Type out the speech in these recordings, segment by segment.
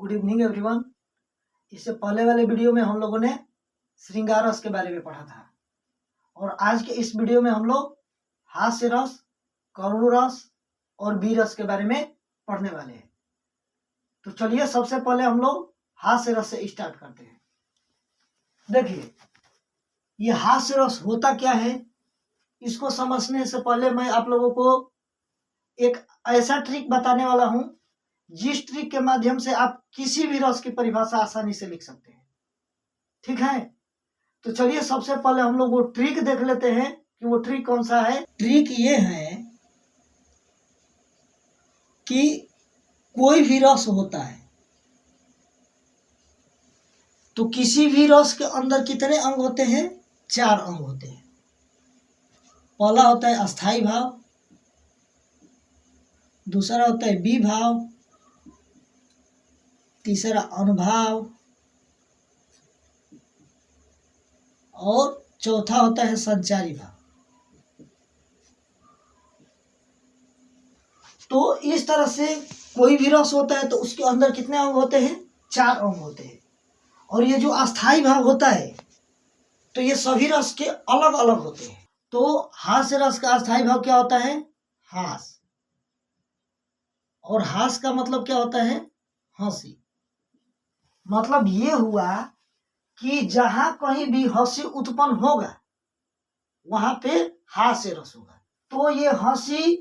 Good evening everyone. इससे पहले वाले वीडियो में हम लोगों ने श्रृंगार रस के बारे में पढ़ा था और आज के इस वीडियो में हम लोग हास्य रस, करुण रस और वीर रस के बारे में पढ़ने वाले हैं। तो चलिए सबसे पहले हम लोग हास्य रस से स्टार्ट करते हैं। देखिए, ये हास्य रस होता क्या है, इसको समझने से पहले मैं आप लोगों को एक ऐसा ट्रिक बताने वाला हूं जिस ट्रिक के माध्यम से आप किसी भी रस की परिभाषा आसानी से लिख सकते हैं। ठीक है, तो चलिए सबसे पहले हम लोग वो ट्रिक देख लेते हैं कि वो ट्रिक कौन सा है। ट्रिक ये है कि कोई भी रस होता है तो किसी भी रस के अंदर कितने अंग होते हैं? 4 अंग होते हैं। पहला होता है अस्थाई भाव, दूसरा होता है विभाव, तीसरा अनुभाव और चौथा होता है संचारी भाव। तो इस तरह से कोई भी रस होता है तो उसके अंदर कितने अंग होते हैं? 4 अंग होते हैं। और ये जो अस्थाई भाव होता है तो ये सभी रस के अलग अलग होते हैं। तो हास्य रस का अस्थाई भाव क्या होता है? हास। और हास का मतलब क्या होता है? हंसी। मतलब ये हुआ कि जहां कहीं भी हंसी उत्पन्न होगा वहां पे हास्य रस होगा। तो ये हंसी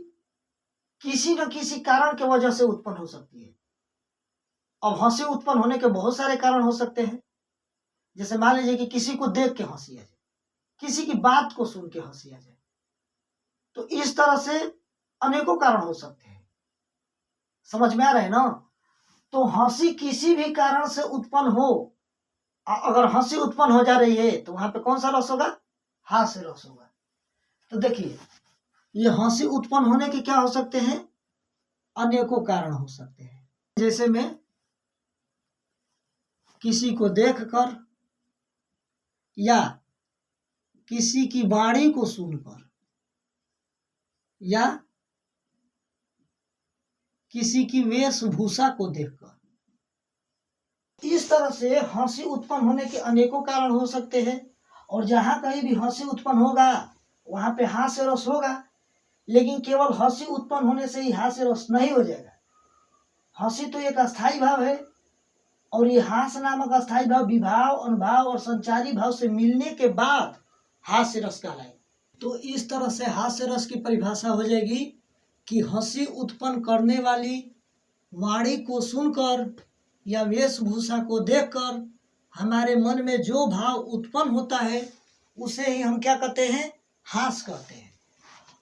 किसी न किसी कारण के वजह से उत्पन्न हो सकती है। अब हंसी उत्पन्न होने के बहुत सारे कारण हो सकते हैं। जैसे मान लीजिए कि किसी को देख के हंसी आ जाए, किसी की बात को सुन के हंसी आ जाए, तो इस तरह से अनेकों कारण हो सकते हैं। समझ में आ रहा है ना? तो हंसी किसी भी कारण से उत्पन्न हो, अगर हंसी उत्पन्न हो जा रही है तो वहां पे कौन सा रस होगा? हास्य रस होगा। तो देखिए, ये हंसी उत्पन्न होने के क्या हो सकते हैं? अनेकों कारण हो सकते हैं। जैसे में किसी को देखकर या किसी की वाणी को सुनकर या किसी की वेशभूषा को देखकर, इस तरह से हंसी उत्पन्न होने के अनेकों कारण हो सकते हैं। और जहां कहीं भी हंसी उत्पन्न होगा वहां पे हास्य रस होगा। लेकिन केवल हंसी उत्पन्न होने से ही हास्य रस नहीं हो जाएगा। हंसी तो एक अस्थाई भाव है और ये हास्य नामक अस्थाई भाव विभाव, अनुभाव और संचारी भाव से मिलने के बाद हास्य रस कहलाएगा। तो इस तरह से हास्य रस की परिभाषा हो जाएगी कि हंसी उत्पन्न करने वाली वाणी को सुनकर या वेशभूषा को देखकर हमारे मन में जो भाव उत्पन्न होता है उसे ही हम क्या कहते हैं? हास कहते हैं।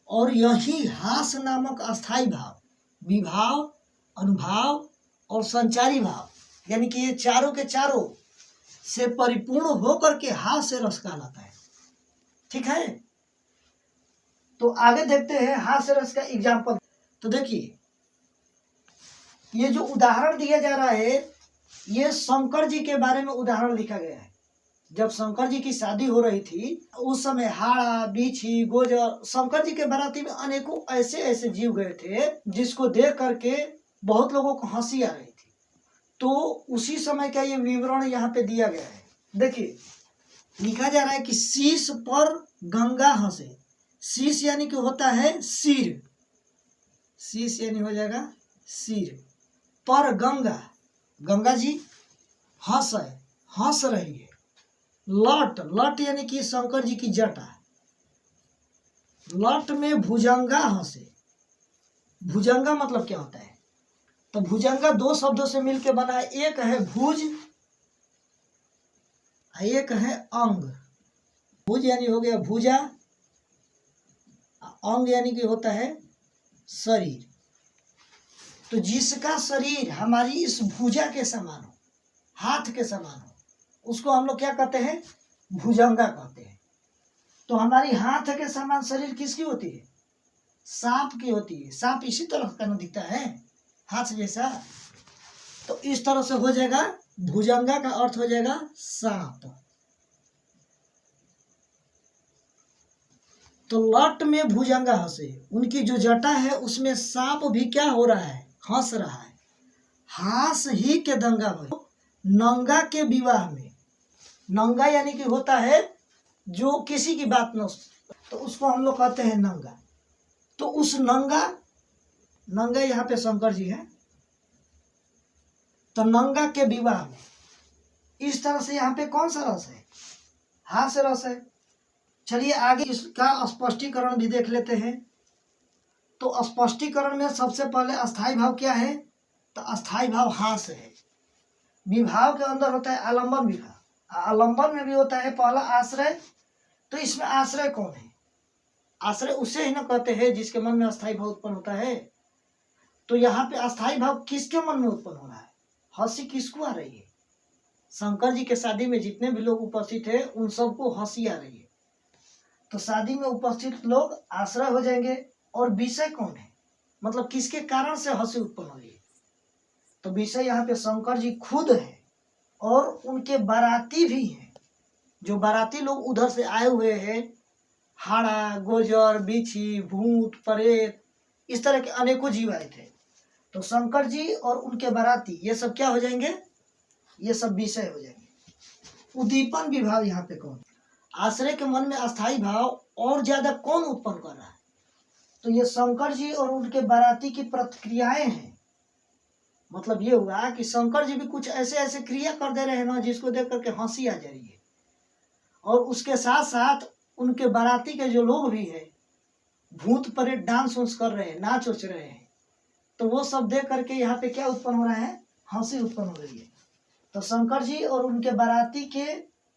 और यही हास नामक अस्थाई भाव, विभाव, अनुभाव और संचारी भाव, यानी कि ये चारों के चारों से परिपूर्ण होकर के हास्य रस कहलाता है। ठीक है, तो आगे देखते हैं हास्य रस का एग्जाम्पल। तो देखिए, ये जो उदाहरण दिया जा रहा है ये शंकर जी के बारे में उदाहरण लिखा गया है। जब शंकर जी की शादी हो रही थी उस समय हाड़ा, बीछी, गोजर, शंकर जी के बाराती में अनेकों ऐसे ऐसे जीव गए थे जिसको देख करके बहुत लोगों को हंसी आ रही थी। तो उसी समय का ये विवरण यहाँ पे दिया गया है। देखिए, लिखा जा रहा है कि शीश पर गंगा हंसे। शीश यानी कि होता है सिर, शीश यानी हो जाएगा सिर। पर गंगा, गंगा जी हंस रही है। लट, लट यानी कि शंकर जी की जटा, लट में भुजंगा हंसे। भुजंगा मतलब क्या होता है? तो भुजंगा 2 शब्दों से मिलकर बना है। एक है भुज, एक है अंग। भुज यानी हो गया भुजा, अंग यानी कि होता है शरीर। तो जिसका शरीर हमारी इस भुजा के समान हो, हाथ के समान हो, उसको हम लोग क्या कहते हैं? भुजंगा कहते हैं। तो हमारी हाथ के समान शरीर किसकी होती है? सांप की होती है। सांप इसी तरह का न दिखता है, हाथ जैसा। तो इस तरह से हो जाएगा, भुजंगा का अर्थ हो जाएगा सांप। तो लट में भुजंगा हंसे, उनकी जो जटा है उसमें सांप भी क्या हो रहा है? हंस रहा है। हास ही के दंगा भई, नंगा के विवाह में। नंगा यानी कि होता है जो किसी की बात न, तो उसको हम लोग कहते हैं नंगा। तो उस नंगा यहाँ पे शंकर जी हैं, तो नंगा के विवाह में। इस तरह से यहाँ पे कौन सा रस है? हास्य रस है। चलिए आगे इसका स्पष्टीकरण भी देख लेते हैं। तो स्पष्टीकरण में सबसे पहले अस्थाई भाव क्या है? तो अस्थाई भाव हास्य है। विभाव के अंदर होता है आलंबन विभाव, आलंबन में भी होता है पहला आश्रय। तो इसमें आश्रय कौन है? आश्रय उसे ही ना कहते हैं जिसके मन में अस्थाई भाव उत्पन्न होता है। तो यहाँ पे अस्थाई भाव किसके मन में उत्पन्न हो रहा है? हंसी किसको आ रही है? शंकर जी के शादी में जितने भी लोग उपस्थित है उन सबको हंसी आ रही है। तो शादी में उपस्थित लोग आश्रय हो जाएंगे। और विषय कौन है? मतलब किसके कारण से हंसी उत्पन्न हो रही है? तो विषय यहाँ पे शंकर जी खुद है और उनके बाराती भी हैं। जो बाराती लोग उधर से आए हुए हैं, हाड़ा, गोजर, बिच्छी, भूत, प्रेत, इस तरह के अनेकों जीव आए थे। तो शंकर जी और उनके बाराती ये सब क्या हो जाएंगे? ये सब विषय हो जाएंगे। उद्दीपन विभाव यहाँ पे कौन? आश्रय के मन में अस्थाई भाव और ज्यादा कौन उत्पन्न कर रहा है? तो ये शंकर जी और उनके बाराती की प्रतिक्रियाएं हैं। मतलब ये हुआ कि शंकर जी भी कुछ ऐसे ऐसे क्रिया कर दे रहे हैं ना जिसको देख करके हंसी आ जा रही है। और उसके साथ साथ उनके बाराती के जो लोग भी हैं, भूत प्रेत डांस उन्स कर रहे हैं, नाच उच रहे हैं। तो वो सब देख करके यहाँ पे क्या उत्पन्न हो रहा है? हंसी उत्पन्न हो रही है। तो शंकर जी और उनके बाराती के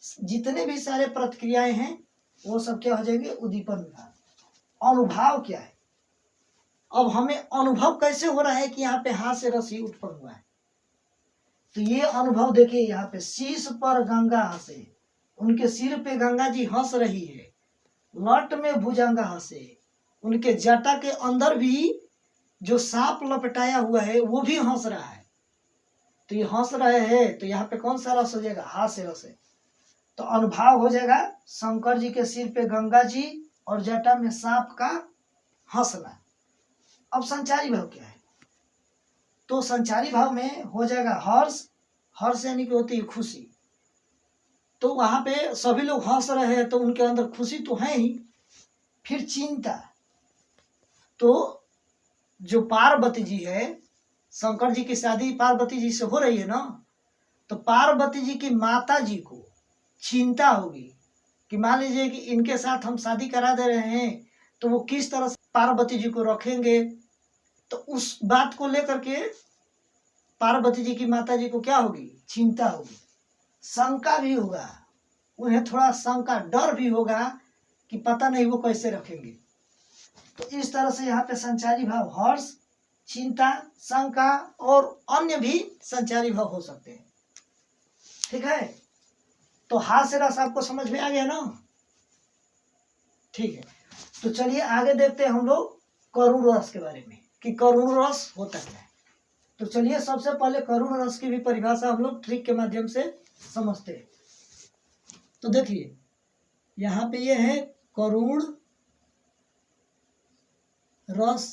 जितने भी सारे प्रतिक्रियाएं हैं वो सब क्या हो जाएंगे? उद्दीपन विभाव। अनुभाव क्या है? अब हमें अनुभव कैसे हो रहा है कि यहाँ पे हास्य रस ही उत्पन्न हुआ है? तो ये अनुभव देखिए, यहाँ पे शीश पर गंगा हंसे, उनके सिर पे गंगा जी हंस रही है। लट में भुजंगा हंसे, उनके जटा के अंदर भी जो सांप लपटाया हुआ है वो भी हंस रहा है। तो ये हंस रहे हैं, तो यहाँ पे कौन सा रस हो जाएगा? हास्य रस है। तो अनुभाव हो जाएगा शंकर जी के सिर पे गंगा जी और जटा में सांप का हंसना। अब संचारी भाव क्या है? तो संचारी भाव में हो जाएगा हर्ष। हर्ष यानी कि होती है खुशी। तो वहां पे सभी लोग हंस रहे हैं तो उनके अंदर खुशी तो है ही। फिर चिंता, तो जो पार्वती जी है, शंकर जी की शादी पार्वती जी से हो रही है ना, तो पार्वती जी की माता जी को चिंता होगी कि मान लीजिए कि इनके साथ हम शादी करा दे रहे हैं तो वो किस तरह से पार्वती जी को रखेंगे। तो उस बात को लेकर के पार्वती जी की माता जी को क्या होगी? चिंता होगी। शंका भी होगा, उन्हें थोड़ा शंका, डर भी होगा कि पता नहीं वो कैसे रखेंगे। तो इस तरह से यहाँ पे संचारी भाव हर्ष, चिंता, शंका और अन्य भी संचारी भाव हो सकते हैं। ठीक है, तो हास्य रस आपको समझ में आ गया ना? ठीक है, तो चलिए आगे देखते हैं हम लोग करुण रस के बारे में कि करुण रस होता क्या है। तो चलिए सबसे पहले करुण रस की भी परिभाषा हम लोग ट्रिक के माध्यम से समझते हैं। तो देखिए यहाँ पे ये है करुण रस,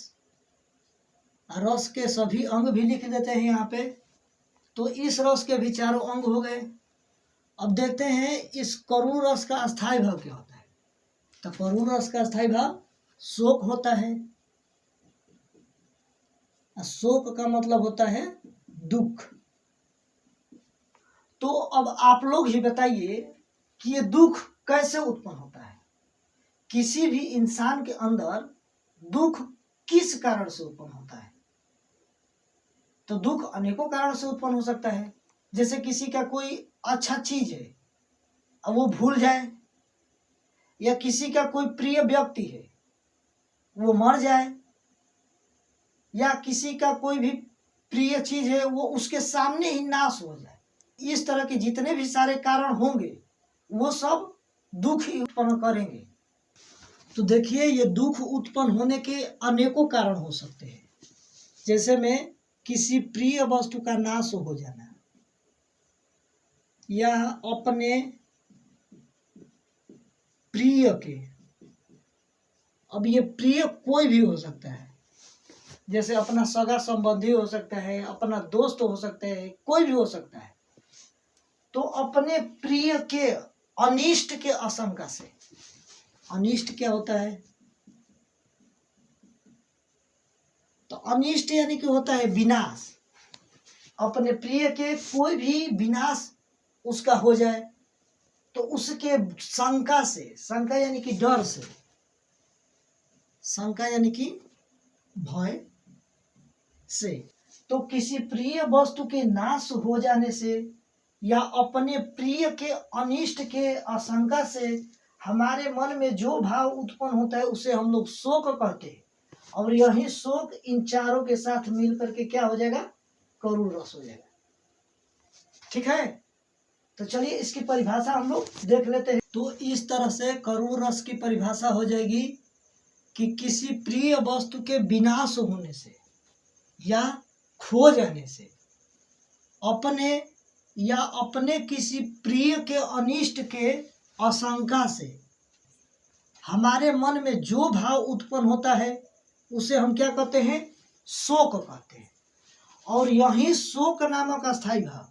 रस के सभी अंग भी लिख देते हैं यहाँ पे। तो इस रस के भी चारों अंग हो गए। अब देखते हैं इस करुण रस का अस्थाई भाव क्या होता है। तो करुण रस का अस्थाई भाव शोक होता है। शोक का मतलब होता है दुख। तो अब आप लोग ही बताइए कि ये दुख कैसे उत्पन्न होता है? किसी भी इंसान के अंदर दुख किस कारण से उत्पन्न होता है? तो दुख अनेकों कारण से उत्पन्न हो सकता है। जैसे किसी का कोई अच्छा चीज है अब वो भूल जाए, या किसी का कोई प्रिय व्यक्ति है वो मर जाए, या किसी का कोई भी प्रिय चीज है वो उसके सामने ही नाश हो जाए। इस तरह के जितने भी सारे कारण होंगे वो सब दुख ही उत्पन्न करेंगे। तो देखिए ये दुख उत्पन्न होने के अनेकों कारण हो सकते हैं। जैसे में किसी प्रिय वस्तु का नाश हो जाना, या अपने प्रिय के, अब ये प्रिय कोई भी हो सकता है, जैसे अपना सगा संबंधी हो सकता है, अपना दोस्त हो सकता है, कोई भी हो सकता है। तो अपने प्रिय के अनिष्ट के आशंका से, अनिष्ट क्या होता है? तो अनिष्ट यानी कि होता है विनाश। अपने प्रिय के कोई भी विनाश उसका हो जाए तो उसके शंका से, शंका यानी कि डर से, शंका यानी कि भय से, तो किसी प्रिय वस्तु के नाश हो जाने से या अपने प्रिय के अनिष्ट के आशंका से हमारे मन में जो भाव उत्पन्न होता है उसे हम लोग शोक कहते हैं। और यही शोक इन चारों के साथ मिल करके क्या हो जाएगा? करुण रस हो जाएगा। ठीक है, तो चलिए इसकी परिभाषा हम लोग देख लेते हैं। तो इस तरह से करुण रस की परिभाषा हो जाएगी कि किसी प्रिय वस्तु के विनाश होने से या खो जाने से, अपने या अपने किसी प्रिय के अनिष्ट के आशंका से हमारे मन में जो भाव उत्पन्न होता है उसे हम क्या कहते हैं? शोक कहते हैं। और यही शोक नामक अस्थायी भाव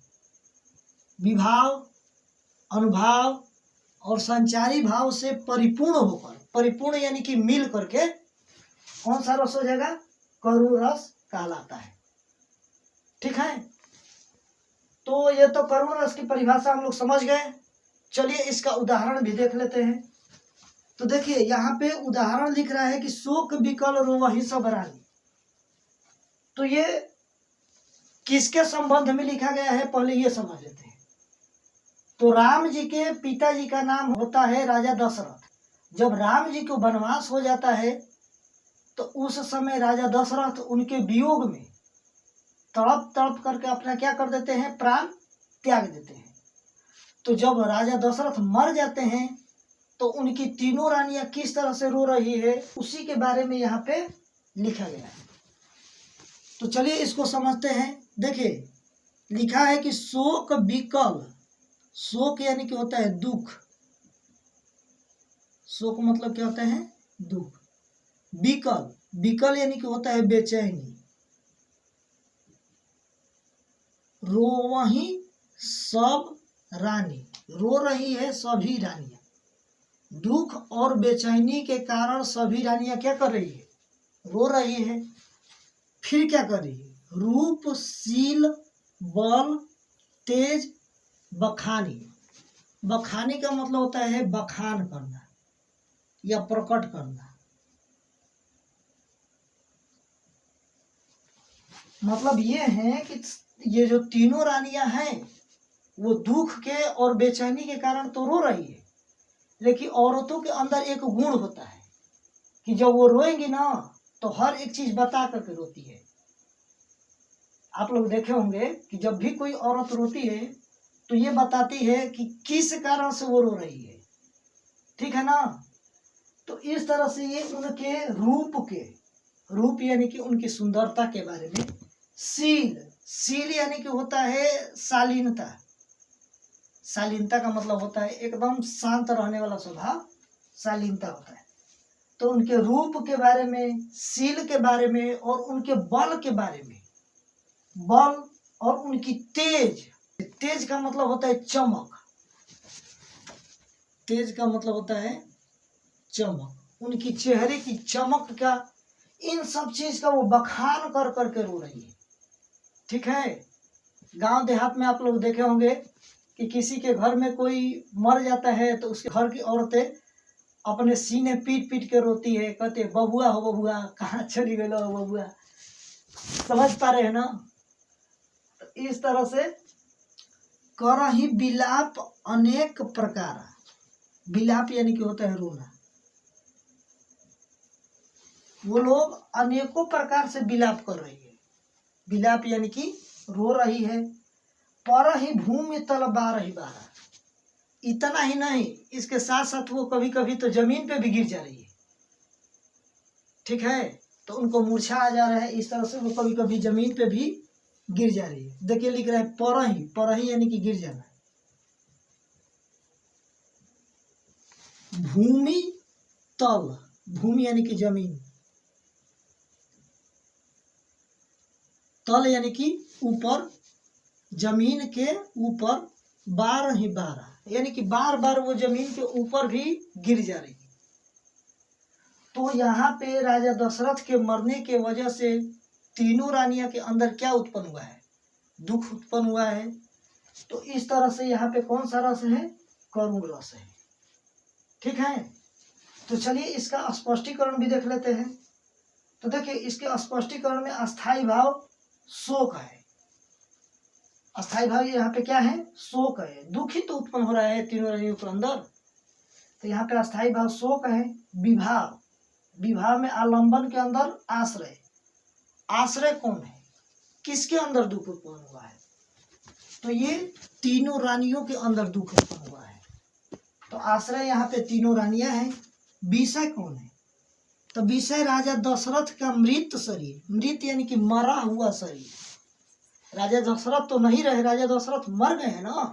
विभाव, अनुभाव और संचारी भाव से परिपूर्ण होकर, परिपूर्ण यानी कि मिल करके कौन सा रस हो जाएगा? करुण रस कहलाता है। ठीक है, तो ये तो करुण रस की परिभाषा हम लोग समझ गए। चलिए इसका उदाहरण भी देख लेते हैं। तो देखिए यहाँ पे उदाहरण लिख रहा है कि शोक विकल रोवहि सब रानी। तो ये किसके संबंध में लिखा गया है पहले ये समझ लेते हैं। तो राम जी के पिताजी का नाम होता है राजा दशरथ। जब राम जी को वनवास हो जाता है तो उस समय राजा दशरथ उनके वियोग में तड़प तड़प करके अपना क्या कर देते हैं? प्राण त्याग देते हैं। तो जब राजा दशरथ मर जाते हैं तो उनकी तीनों रानियां किस तरह से रो रही है उसी के बारे में यहाँ पे लिखा गया है। तो चलिए इसको समझते हैं। देखिए लिखा है कि शोक विकल, शोक यानी कि होता है दुख, शोक मतलब क्या होता है? दुख। विकल, विकल यानी कि होता है बेचैनी। रोवहि सब रानी, रो रही है सभी रानियां। दुख और बेचैनी के कारण सभी रानियां क्या कर रही है? रो रही है। फिर क्या कर रही है? रूप, शील, बल, तेज, बखानी। बखानी का मतलब होता है बखान करना या प्रकट करना। मतलब ये है कि ये जो तीनों रानियां हैं वो दुख के और बेचैनी के कारण तो रो रही है, लेकिन औरतों के अंदर एक गुण होता है कि जब वो रोएंगी ना तो हर एक चीज बता करके रोती है। आप लोग देखे होंगे कि जब भी कोई औरत रोती है तो ये बताती है कि किस कारण से वो रो रही है। ठीक है ना? तो इस तरह से ये उनके रूप के, रूप यानी कि उनकी सुंदरता के बारे में। शील, शील यानी कि होता है शालीनता। शालीनता का मतलब होता है एकदम शांत रहने वाला स्वभाव, शालीनता होता है। तो उनके रूप के बारे में, शील के बारे में और उनके बल के बारे में। बल और उनकी तेज, तेज का मतलब होता है चमक, तेज का मतलब होता है चमक। उनकी चेहरे की चमक का, इन सब चीज का वो बखान कर करके रो रही है। ठीक है, गांव देहात में आप लोग देखे होंगे कि किसी के घर में कोई मर जाता है तो उसके घर की औरतें अपने सीने पीट पीट के रोती है, कहते बबुआ हो बबुआ, कहाँ चली गई हो बबुआ। समझ पा रहे हैं ना? तो इस तरह से करहि विलाप अनेक प्रकार। विलाप यानी कि होता है रोना। वो लोग अनेकों प्रकार से विलाप कर रही है। विलाप यानी कि रो रही है। पर ही भूमि तल बारहि बारा। इतना ही नहीं, इसके साथ साथ वो कभी कभी तो जमीन पे भी गिर जा रही है। ठीक है, तो उनको मूर्छा आ जा रहा है, इस तरह से वो कभी कभी जमीन पे भी गिर जा रही है। देखिए लिख रहा है परही, परही यानी कि गिर जाना। भूमि तल, भूमि यानी कि जमीन, तल यानी कि ऊपर, जमीन के ऊपर 12 ही 12, यानी कि बार बार वो जमीन के ऊपर भी गिर जा रही है। तो यहाँ पे राजा दशरथ के मरने के वजह से तीनों रानियां के अंदर क्या उत्पन्न हुआ है? दुख उत्पन्न हुआ है। तो इस तरह से यहाँ पे कौन सा रस है? करुण रस है। ठीक है, तो चलिए इसका स्पष्टीकरण भी देख लेते हैं। तो देखिए इसके स्पष्टीकरण में अस्थाई भाव शोक है। अस्थाई भाव यहाँ पे क्या है? शोक है। दुख ही तो उत्पन्न हो रहा है तीनों रानियों के अंदर। तो यहाँ पे अस्थाई भाव शोक है। विभाव, विभाव में आलंबन के अंदर आश्रय। आश्रय कौन है? किसके अंदर दुख उत्पन्न हुआ है? तो ये तीनों रानियों के अंदर दुख उत्पन्न हुआ है। तो आश्रय यहाँ पे तीनों रानियां हैं। विषय कौन है? तो विषय राजा दशरथ का मृत शरीर। मृत यानी कि मरा हुआ शरीर। राजा दशरथ तो नहीं रहे, राजा दशरथ मर गए हैं ना।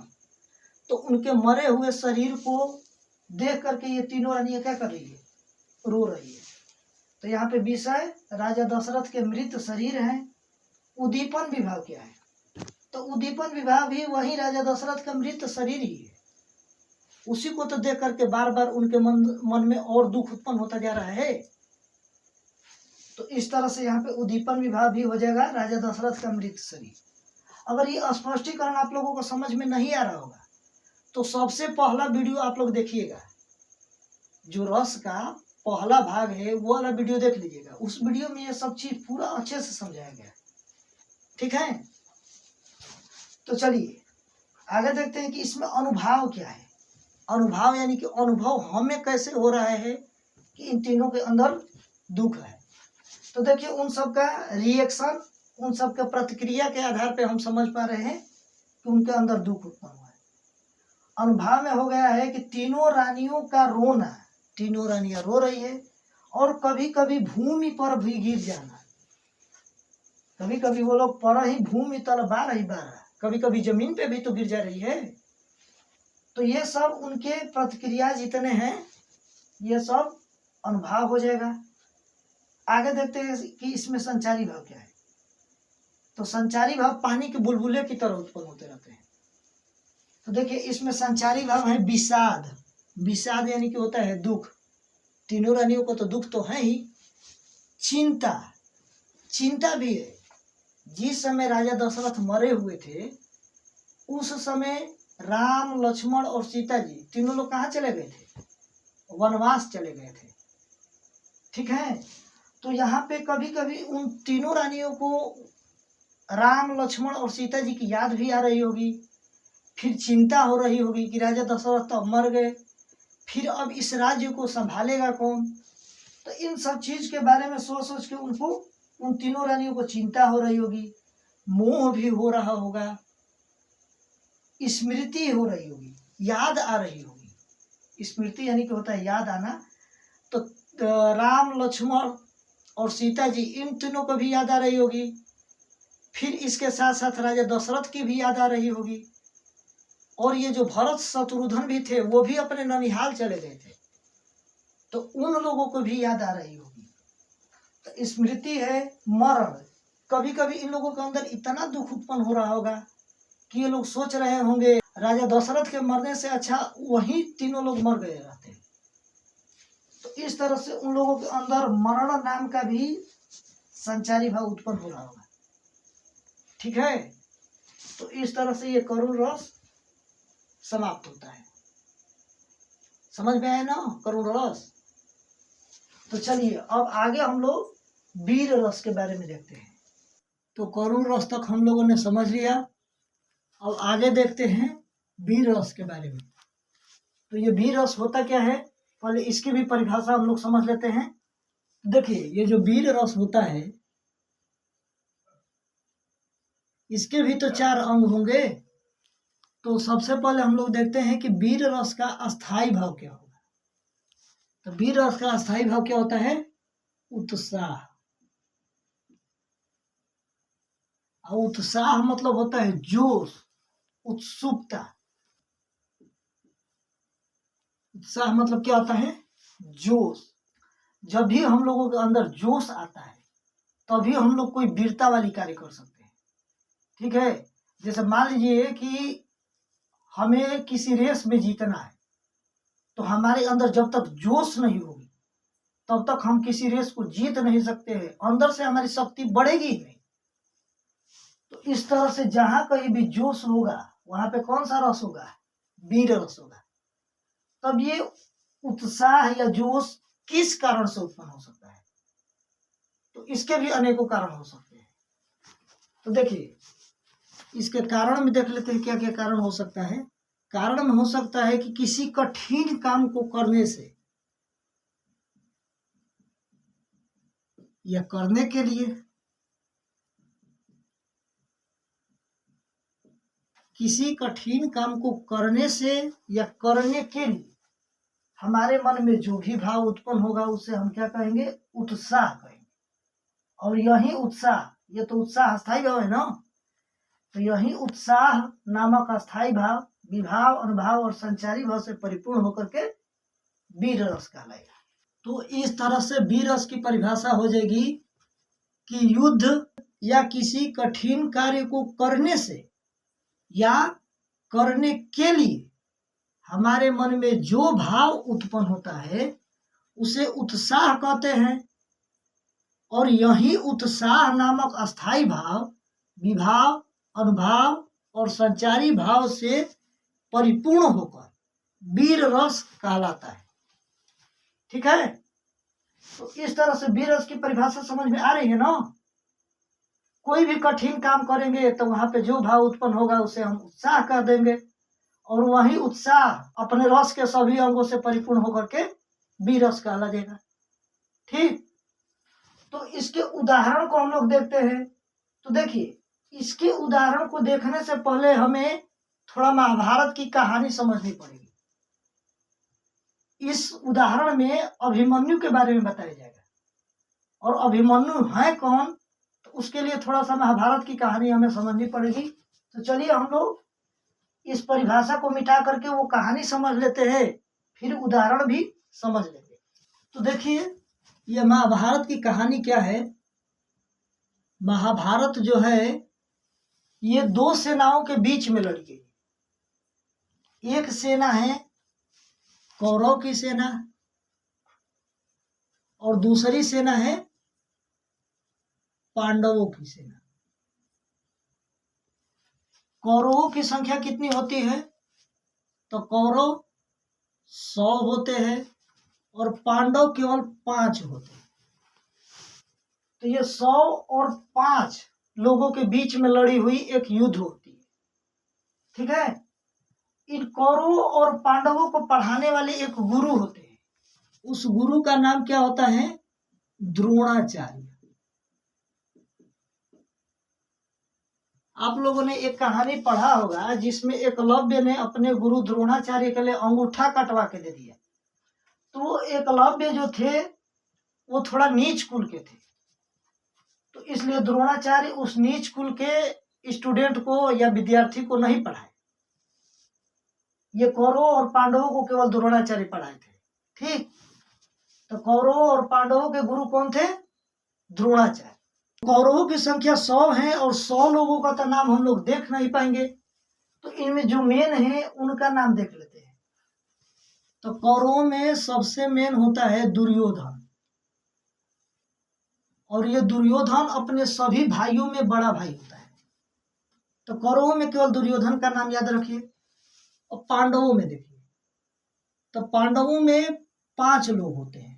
तो उनके मरे हुए शरीर को देख करके ये तीनों रानियां क्या कर रही है? रो रही है। तो यहाँ पे विषय राजा दशरथ के मृत शरीर है। उद्दीपन विभाव क्या है? तो उद्दीपन विभाव भी वही राजा दशरथ का मृत शरीर ही है। उसी को तो देख करके बार बार उनके मन में और दुख उत्पन्न होता जा रहा है। तो इस तरह से यहाँ पे उद्दीपन विभाव भी हो जाएगा राजा दशरथ का मृत शरीर। अगर ये स्पष्टीकरण आप लोगों को समझ में नहीं आ रहा होगा तो सबसे पहला वीडियो आप लोग देखिएगा, जो रस का पहला भाग है वो वाला वीडियो देख लीजिएगा। उस वीडियो में ये सब चीज पूरा अच्छे से समझाया गया। ठीक है, तो चलिए आगे देखते हैं कि इसमें अनुभाव क्या है। अनुभाव यानी कि अनुभव हमें कैसे हो रहा है कि इन तीनों के अंदर दुख है। तो देखिए उन सब का रिएक्शन, उन सब के प्रतिक्रिया के आधार पे हम समझ पा रहे हैं कि उनके अंदर दुख उत्पन्न हुआ है। अनुभाव में हो गया है कि तीनों रानियों का रोना, तीनों रानियां रो रही है, और कभी कभी भूमि पर भी गिर जाना। कभी कभी वो लोग पर ही भूमि तल बार ही बार, कभी कभी जमीन पे भी तो गिर जा रही है। तो ये सब उनके प्रतिक्रिया जितने हैं ये सब अनुभाव हो जाएगा। आगे देखते हैं कि इसमें संचारी भाव क्या है। तो संचारी भाव पानी के बुलबुले की तरह उत्पन्न होते रहते हैं। तो देखिए इसमें संचारी भाव है विषाद। विषाद यानी कि होता है दुख। तीनों रानियों को तो दुख तो है ही। चिंता, चिंता भी है। जिस समय राजा दशरथ मरे हुए थे उस समय राम, लक्ष्मण और सीता जी तीनों लोग कहाँ चले गए थे? वनवास चले गए थे। ठीक है, तो यहाँ पे कभी कभी उन तीनों रानियों को राम, लक्ष्मण और सीता जी की याद भी आ रही होगी। फिर चिंता हो रही होगी कि राजा दशरथ तो मर गए, फिर अब इस राज्य को संभालेगा कौन। तो इन सब चीज के बारे में सोच सोच के उनको, उन तीनों रानियों को चिंता हो रही होगी, मोह भी हो रहा होगा, स्मृति हो रही होगी, याद आ रही होगी। स्मृति यानी कि होता है याद आना। तो राम, लक्ष्मण और सीता जी इन तीनों को भी याद आ रही होगी। फिर इसके साथ साथ राजा दशरथ की भी याद आ रही होगी। और ये जो भरत शत्रुघ्न भी थे वो भी अपने ननिहाल चले गए थे, तो उन लोगों को भी याद आ रही होगी। तो स्मृति है, मरण। कभी कभी इन लोगों के अंदर इतना दुख उत्पन्न हो रहा होगा कि ये लोग सोच रहे होंगे राजा दशरथ के मरने से अच्छा वही तीनों लोग मर गए रहते। तो इस तरह से उन लोगों के अंदर मरण नाम का भी संचारी भाव उत्पन्न हो रहा होगा। ठीक है, तो इस तरह से ये करुण रस समाप्त होता है। समझ में आया ना करुण रस? तो चलिए अब आगे हम लोग वीर रस के बारे में देखते हैं। तो करुण रस तक हम लोगों ने समझ लिया। अब आगे देखते हैं वीर रस के बारे में। तो ये वीर रस होता क्या है, पहले इसकी भी परिभाषा हम लोग समझ लेते हैं। देखिए ये जो वीर रस होता है इसके भी तो 4 अंग होंगे। तो सबसे पहले हम लोग देखते हैं कि वीर रस का अस्थाई भाव क्या होगा। तो वीर रस का अस्थाई भाव क्या होता है? उत्साह। और उत्साह मतलब होता है जोश, उत्सुकता। उत्साह मतलब क्या होता है? जोश। जब भी हम लोगों के अंदर जोश आता है तभी हम लोग कोई वीरता वाली कार्य कर सकते हैं। ठीक है। जैसे मान लीजिए कि हमें किसी रेस में जीतना है, तो हमारे अंदर जब तक जोश नहीं होगी तब तक हम किसी रेस को जीत नहीं सकते हैं। अंदर से हमारी शक्ति बढ़ेगी ही नहीं। तो इस तरह से जहां कहीं भी जोश होगा वहां पे कौन सा रस होगा? वीर रस होगा। तब ये उत्साह या जोश किस कारण से उत्पन्न हो सकता है? तो इसके भी अनेकों कारण हो सकते हैं। तो देखिए, इसके कारण में देख लेते हैं क्या क्या कारण हो सकता है। कारण में हो सकता है कि किसी कठिन काम को करने से या करने के लिए, किसी कठिन काम को करने से या करने के लिए हमारे मन में जो भी भाव उत्पन्न होगा उसे हम क्या कहेंगे? उत्साह कहेंगे। और यही उत्साह, ये तो उत्साह अस्थायी भाव है ना, तो यही उत्साह नामक अस्थायी भाव विभाव, अनुभाव और संचारी भाव से परिपूर्ण होकर के वीर रस कहलाएगा। तो इस तरह से वीर रस की परिभाषा हो जाएगी कि युद्ध या किसी कठिन कार्य को करने से या करने के लिए हमारे मन में जो भाव उत्पन्न होता है उसे उत्साह कहते हैं। और यही उत्साह नामक अस्थायी भाव विभाव, अनुभाव और संचारी भाव से परिपूर्ण होकर वीर रस कहलाता है। ठीक है। तो इस तरह से वीर रस की परिभाषा समझ में आ रही है ना। कोई भी कठिन काम करेंगे तो वहां पे जो भाव उत्पन्न होगा उसे हम उत्साह कह देंगे, और वही उत्साह अपने रस के सभी अंगों से परिपूर्ण होकर के वीर रस कहला जाएगा। ठीक। तो इसके उदाहरण को हम लोग देखते हैं। तो देखिए, इसके उदाहरण को देखने से पहले हमें थोड़ा महाभारत की कहानी समझनी पड़ेगी। इस उदाहरण में अभिमन्यु के बारे में बताया जाएगा, और अभिमन्यु है कौन, तो उसके लिए थोड़ा सा महाभारत की कहानी हमें समझनी पड़ेगी। तो चलिए हम लोग इस परिभाषा को मिटा करके वो कहानी समझ लेते हैं, फिर उदाहरण भी समझ लेंगे। तो देखिए, ये महाभारत की कहानी क्या है। महाभारत जो है ये दो सेनाओं के बीच में लड़ी गई। एक सेना है कौरव की सेना, और दूसरी सेना है पांडवों की सेना। कौरवों की संख्या कितनी होती है? तो कौरव 100 होते हैं और पांडव केवल 5 होते हैं। तो ये 100 और 5 लोगों के बीच में लड़ी हुई एक युद्ध होती है। ठीक है। इन कौरवों और पांडवों को पढ़ाने वाले एक गुरु होते हैं। उस गुरु का नाम क्या होता है? द्रोणाचार्य। आप लोगों ने एक कहानी पढ़ा होगा जिसमें एकलव्य ने अपने गुरु द्रोणाचार्य के लिए अंगूठा कटवा के दे दिया। तो एकलव्य जो थे वो थोड़ा नीच कुल के थे, तो इसलिए द्रोणाचार्य उस नीच कुल के स्टूडेंट को या विद्यार्थी को नहीं पढ़ाए। ये कौरवों और पांडवों को केवल द्रोणाचार्य पढ़ाए थे। ठीक। तो कौरवों और पांडवों के गुरु कौन थे? द्रोणाचार्य। कौरवों की संख्या 100 है और 100 लोगों का तो नाम हम लोग देख नहीं पाएंगे, तो इनमें जो मेन है उनका नाम देख लेते हैं। तो कौरवों में सबसे मेन होता है दुर्योधन, और ये दुर्योधन अपने सभी भाइयों में बड़ा भाई होता है। तो कौरवों में केवल दुर्योधन का नाम याद रखिए। और पांडवों में देखिए, तो पांडवों में 5 लोग होते हैं।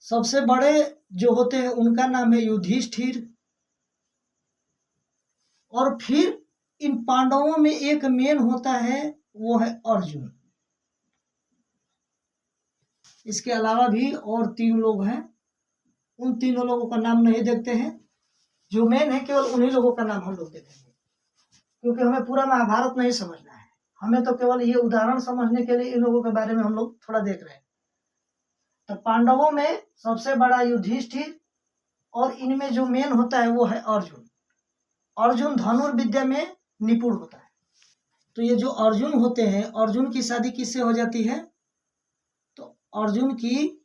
सबसे बड़े जो होते हैं उनका नाम है युधिष्ठिर, और फिर इन पांडवों में एक मेन होता है, वो है अर्जुन। इसके अलावा भी और 3 लोग हैं, उन तीनों लोगों का नाम नहीं देखते हैं। जो मेन है केवल उन्हीं लोगों का नाम हम लोग देखेंगे, क्योंकि हमें पूरा महाभारत नहीं समझना है, हमें तो केवल ये उदाहरण समझने के लिए इन लोगों के बारे में हम लोग थोड़ा देख रहे हैं। तो पांडवों में सबसे बड़ा युधिष्ठिर, और इनमें जो मेन होता है वो है अर्जुन। अर्जुन धनुर्विद्या में निपुण होता है। तो ये जो अर्जुन होते हैं, अर्जुन की शादी किससे हो जाती है? तो अर्जुन की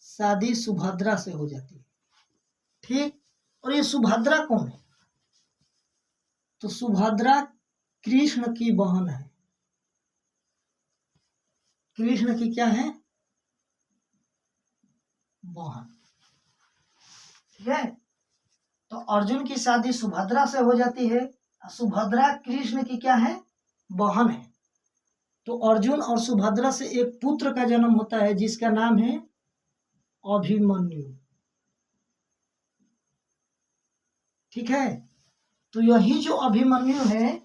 शादी सुभद्रा से हो जाती है। ठीक। और ये सुभद्रा कौन है? तो सुभद्रा कृष्ण की बहन है। कृष्ण की क्या है? बहन। ठीक है, तो अर्जुन की शादी सुभद्रा से हो जाती है। सुभद्रा कृष्ण की क्या है? बहन है। तो अर्जुन और सुभद्रा से एक पुत्र का जन्म होता है जिसका नाम है अभिमन्यु। ठीक है, तो यही जो अभिमन्यु है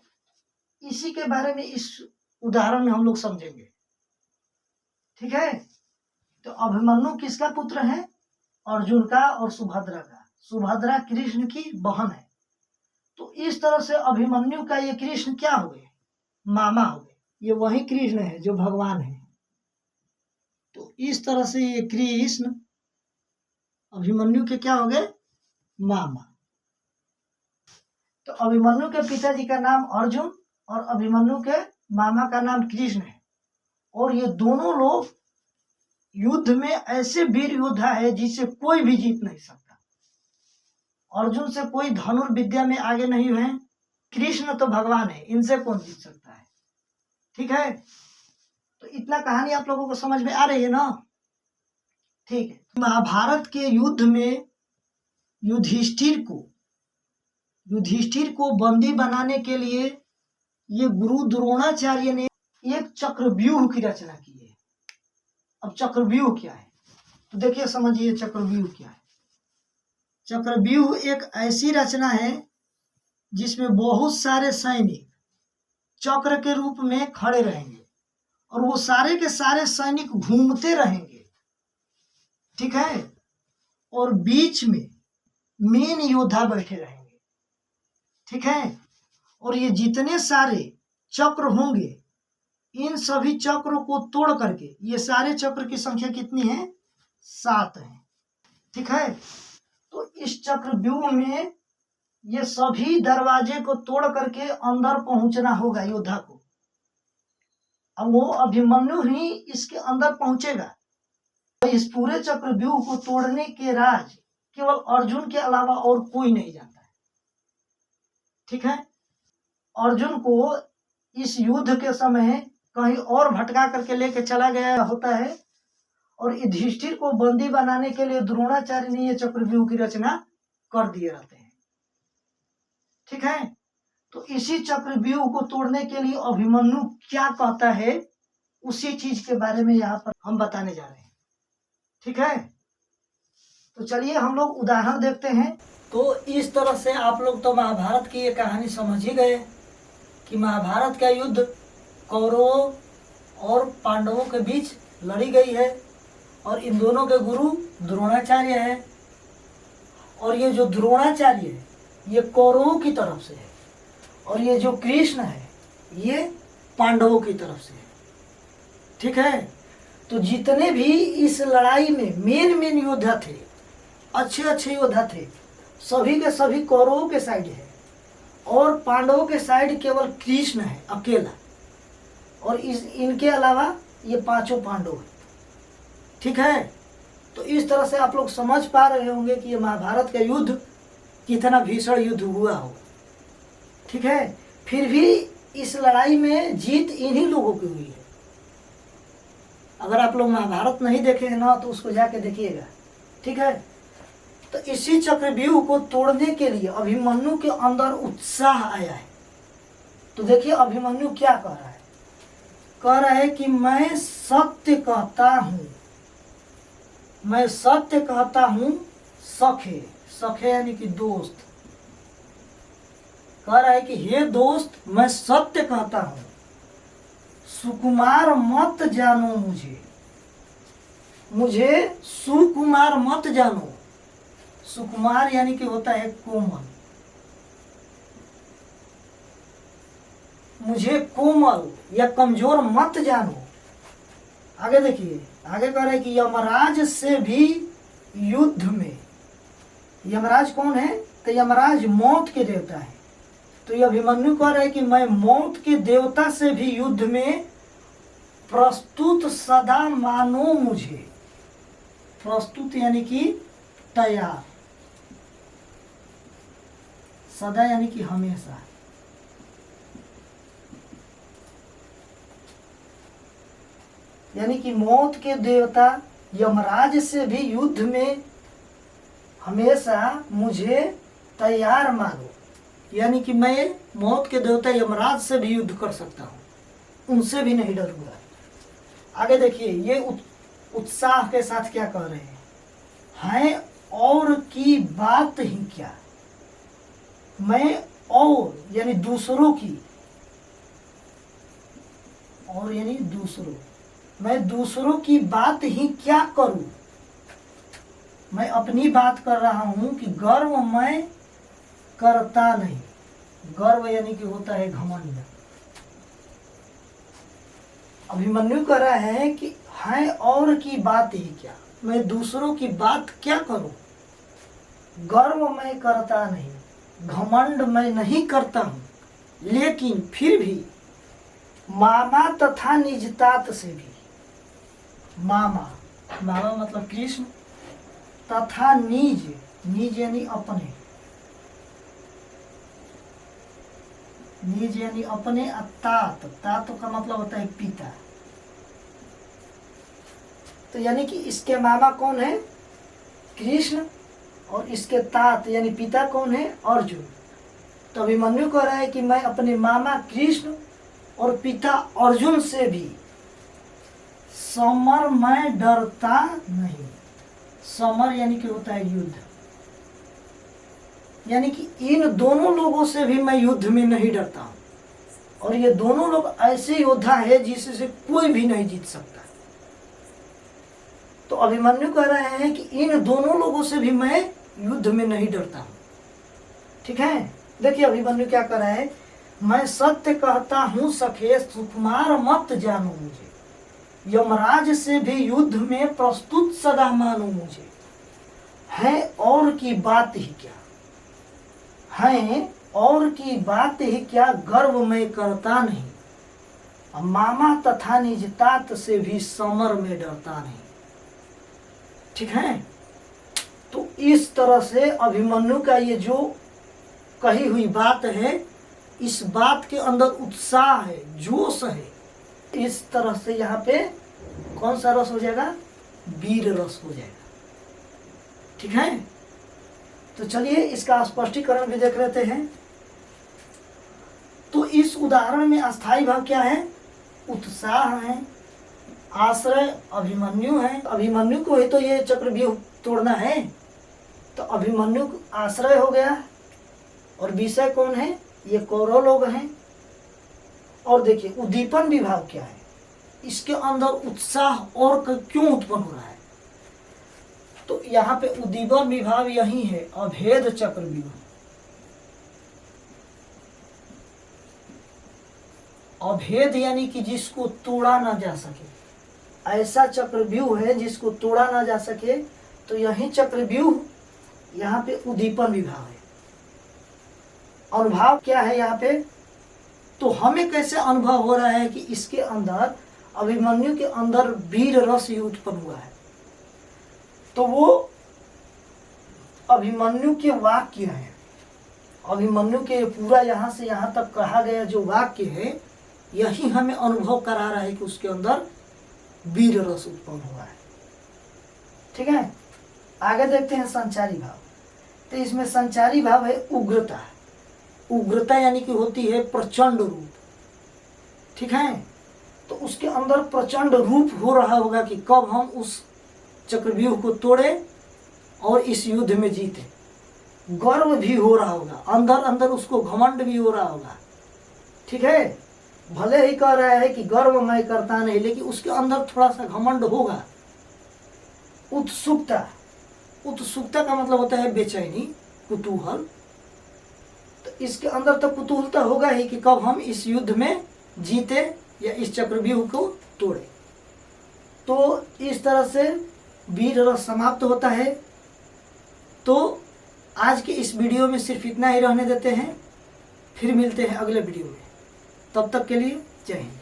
इसी के बारे में इस उदाहरण में हम लोग समझेंगे। ठीक है, तो अभिमन्यु किसका पुत्र है? अर्जुन का और सुभद्रा का। सुभद्रा कृष्ण की बहन है। तो इस तरह से अभिमन्यु का ये कृष्ण क्या हो गए? मामा हो गए। ये वही कृष्ण है जो भगवान है। तो इस तरह से ये कृष्ण अभिमन्यु के क्या हो गए? मामा। तो अभिमन्यु के पिताजी का नाम अर्जुन और अभिमन्यु के मामा का नाम कृष्ण है। और ये दोनों लोग युद्ध में ऐसे वीर योद्धा है जिसे कोई भी जीत नहीं सकता। अर्जुन से कोई धनुर्विद्या में आगे नहीं है। कृष्ण तो भगवान है, इनसे कौन जीत सकता है? ठीक है, तो इतना कहानी आप लोगों को समझ में आ रही है ना? ठीक है, महाभारत के युद्ध में युधिष्ठिर को बंदी बनाने के लिए ये गुरु द्रोणाचार्य ने एक चक्रव्यूह की रचना की है। अब चक्रव्यूह क्या है तो देखिए, समझिए चक्रव्यूह क्या है। चक्रव्यूह एक ऐसी रचना है जिसमें बहुत सारे सैनिक चक्र के रूप में खड़े रहेंगे और वो सारे के सारे सैनिक घूमते रहेंगे। ठीक है, और बीच में मेन योद्धा बैठे रहेंगे। ठीक है, और ये जितने सारे चक्र होंगे इन सभी चक्रों को तोड़ करके, ये सारे चक्र की संख्या कितनी है? 7 है। ठीक है, तो इस चक्रव्यूह में ये सभी दरवाजे को तोड़ करके अंदर पहुंचना होगा योद्धा को। अब वो अभिमन्यु ही इसके अंदर पहुंचेगा। तो इस पूरे चक्रव्यूह को तोड़ने के राज केवल अर्जुन के अलावा और कोई नहीं जानता है। ठीक है, अर्जुन को इस युद्ध के समय कहीं और भटका करके लेके चला गया होता है और युधिष्ठिर को बंदी बनाने के लिए द्रोणाचार्य ने ये चक्रव्यूह की रचना कर दिए रहते हैं। ठीक है, तो इसी चक्रव्यूह को तोड़ने के लिए अभिमन्यु क्या कहता है उसी चीज के बारे में यहाँ पर हम बताने जा रहे हैं। ठीक है, तो चलिए हम लोग उदाहरण देखते हैं। तो इस तरह से आप लोग तो महाभारत की ये कहानी समझ ही गए कि महाभारत का युद्ध कौरवों और पांडवों के बीच लड़ी गई है और इन दोनों के गुरु द्रोणाचार्य है। और ये जो द्रोणाचार्य है ये कौरवों की तरफ से है और ये जो कृष्ण है ये पांडवों की तरफ से है। ठीक है, तो जितने भी इस लड़ाई में मेन योद्धा थे, अच्छे योद्धा थे, सभी के सभी कौरवों के साइड है और पांडवों के साइड केवल कृष्ण है अकेला। और इनके अलावा ये 5 पांडव है। ठीक है, तो इस तरह से आप लोग समझ पा रहे होंगे कि ये महाभारत का युद्ध कितना भीषण युद्ध हुआ होगा। ठीक है, फिर भी इस लड़ाई में जीत इन्हीं लोगों की हुई है। अगर आप लोग महाभारत नहीं देखे हैं ना तो उसको जाके देखिएगा। ठीक है, तो इसी चक्रव्यूह को तोड़ने के लिए अभिमन्यु के अंदर उत्साह आया है। तो देखिए अभिमन्यु क्या कह रहा है? कह रहा है कि मैं सत्य कहता हूँ, मैं सत्य कहता हूँ सखे। सखे यानी कि दोस्त। कह रहा है कि हे दोस्त मैं सत्य कहता हूँ, सुकुमार मत जानो मुझे सुकुमार मत जानो। सुकुमार यानी कि होता है कोमल। मुझे कोमल या कमजोर मत जानो। आगे देखिए, आगे कह रहे हैं कि यमराज से भी युद्ध में। यमराज कौन है? तो यमराज मौत के देवता है। तो यह अभिमन्यु कह रहा है कि मैं मौत के देवता से भी युद्ध में प्रस्तुत सदा मानो मुझे। प्रस्तुत यानी कि तैयार, सदा यानी कि हमेशा। यानी कि मौत के देवता यमराज से भी युद्ध में हमेशा मुझे तैयार मानो। यानी कि मैं मौत के देवता यमराज से भी युद्ध कर सकता हूँ, उनसे भी नहीं डरूंगा। आगे देखिए ये उत्साह के साथ क्या कह रहे हैं और की बात ही क्या, मैं और यानी दूसरों की, और यानी दूसरों, मैं दूसरों की बात ही क्या करूं, मैं अपनी बात कर रहा हूं कि गर्व मैं करता नहीं। गर्व यानी कि होता है घमंड। अभिमन्यु कह रहा है कि और की बात ही क्या, मैं दूसरों की बात क्या करूं, गर्व मैं करता नहीं, घमंड मैं नहीं करता हूं, लेकिन फिर भी मामा तथा निजतात से भी, मामा मतलब कृष्ण, तथा निज यानी अपने, निज यानी अपने, तात का मतलब होता है पिता। तो यानी कि इसके मामा कौन है, कृष्ण, और इसके तात यानी पिता कौन है, अर्जुन। तो अभिमन्यु कह रहा है कि मैं अपने मामा कृष्ण और पिता अर्जुन से भी समर मैं डरता नहीं। समर यानी कि होता है युद्ध, यानी कि इन दोनों लोगों से भी मैं युद्ध में नहीं डरता हूं, और ये दोनों लोग ऐसे योद्धा है जिससे कोई भी नहीं जीत सकता। तो अभिमन्यु कह रहे हैं कि इन दोनों लोगों से भी मैं युद्ध में नहीं डरता हूं। ठीक है, देखिए अभिमन्यु क्या कर रहा है, मैं सत्य कहता हूं सखे सुकुमार मत जानो मुझे, यमराज से भी युद्ध में प्रस्तुत सदा मानो मुझे, है और की बात ही क्या, है और की बात ही क्या, गर्व मैं करता नहीं, मामा तथा निजतात से भी समर में डरता नहीं। ठीक है, तो इस तरह से अभिमन्यु का ये जो कही हुई बात है, इस बात के अंदर उत्साह है, जोश है। इस तरह से यहाँ पे कौन सा रस हो जाएगा, वीर रस हो जाएगा। ठीक है, तो चलिए इसका स्पष्टीकरण भी देख लेते हैं। तो इस उदाहरण में अस्थाई भाव क्या है, उत्साह है, आश्रय अभिमन्यु है। अभिमन्यु को ही तो ये चक्रव्यूह तोड़ना है, तो अभिमन्यु आश्रय हो गया, और विषय कौन है, ये कौरव लोग हैं। और देखिए उद्दीपन विभाव क्या है, इसके अंदर उत्साह और क्यों उत्पन्न हो रहा है, तो यहाँ पे उद्दीपन विभाव यही है, अभेद चक्रव्यूह। अभेद यानी कि जिसको तोड़ा ना जा सके, ऐसा चक्रव्यूह है जिसको तोड़ा ना जा सके, तो यही चक्रव्यूह यहाँ पे उद्दीपन विभाव है। अनुभव क्या है यहाँ पे, तो हमें कैसे अनुभव हो रहा है कि इसके अंदर, अभिमन्यु के अंदर वीर रस ही उत्पन्न हुआ है। तो वो अभिमन्यु के वाक्य हैं, अभिमन्यु के पूरा यहाँ से यहाँ तक कहा गया जो वाक्य है, यही हमें अनुभव करा रहा है कि उसके अंदर वीर रस उत्पन्न हुआ है। ठीक है, आगे देखते हैं संचारी भाव। तो इसमें संचारी भाव है उग्रता। उग्रता यानी कि होती है प्रचंड रूप। ठीक है, तो उसके अंदर प्रचंड रूप हो रहा होगा कि कब हम उस चक्रव्यूह को तोड़े और इस युद्ध में जीते। गर्व भी हो रहा होगा, अंदर अंदर उसको घमंड भी हो रहा होगा। ठीक है, भले ही कह रहा है कि गर्व मैं करता नहीं, लेकिन उसके अंदर थोड़ा सा घमंड होगा। उत्सुकता, उत्सुकता का मतलब होता है बेचैनी, कुतूहल। तो इसके अंदर तो कुतूहलता होगा ही कि कब हम इस युद्ध में जीते या इस चक्रव्यूह को तोड़े। तो इस तरह से वीर रस समाप्त होता है। तो आज के इस वीडियो में सिर्फ इतना ही रहने देते हैं, फिर मिलते हैं अगले वीडियो में। तब तक के लिए जय हिंद।